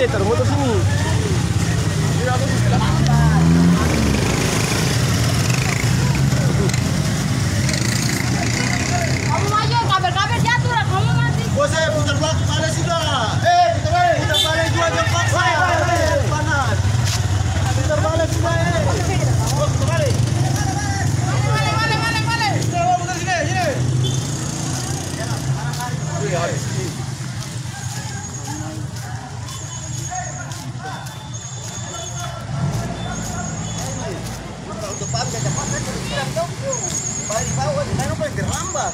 sini, taruh motor sini. Kamu maju, kabel-kabel jatuh lah, kamu mati. Bos saya putar balik panas sudah. Putar balik juga jam paksa. Panas. Putar balik sudah. Putar balik. Balik. Putar sini. Depan cepat saja disiram dong. Balik bawah, di sana paling terlambat.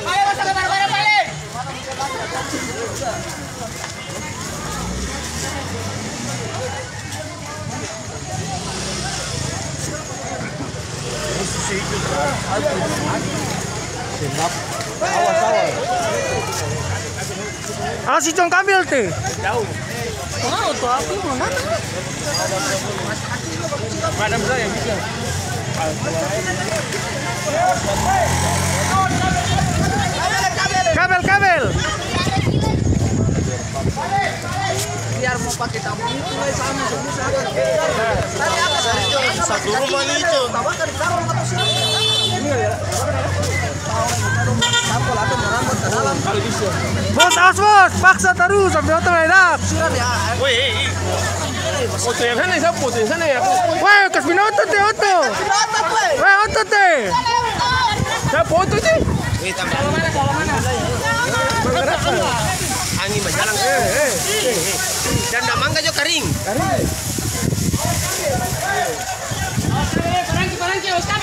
Ayo, masuk ke barang-barang balik. Si Cong kambil tuh. Jauh. Mau tuh aku mana? Madam saya bisa. Kabel. Biar mau pakai tabung itu sama susah. Tadi atas satu rumah itu. Tabung dari dalam atau sini? Sampel atau merambut ke dalam. Bos, bos, paksa terus sampai otot enak. Sirat ya. Woi, otot yang sana siapa? Otot yang sana ya. Woi, kasih otot deh otot. Woi, otot deh. Siapa otot sih? Kalau mana? Angin berjalan. Dan mangga jo kering. Parangki, Oscar.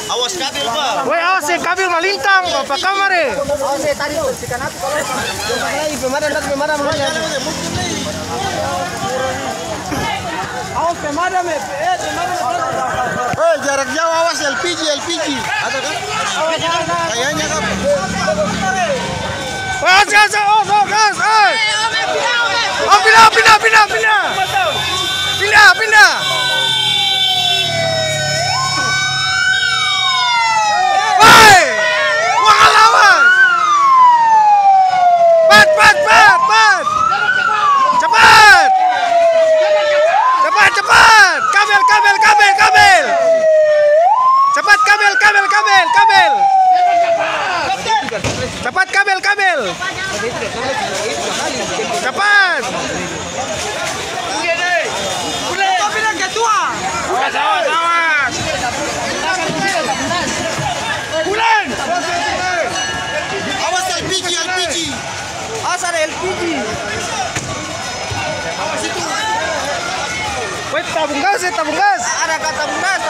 Awas kabel, Pak. Woi, awas ya kabel malintang, apa kamar ya? Awas ya tadi bersihkan aku kalau lagi pemadam Awas pemadam Jarak jauh awas LPG. Ada kan? Kayaknya kan. Gas. Pindah. Woi, wah lawan. Pat. Cepat. Kabel. Cepat kabel. Cepat kabel. Cepat. Kau bilang ketua. Awas. Bulan. Awas LPG. Awas ada LPG. Woi, tabung gas. Ada kata tabung gas.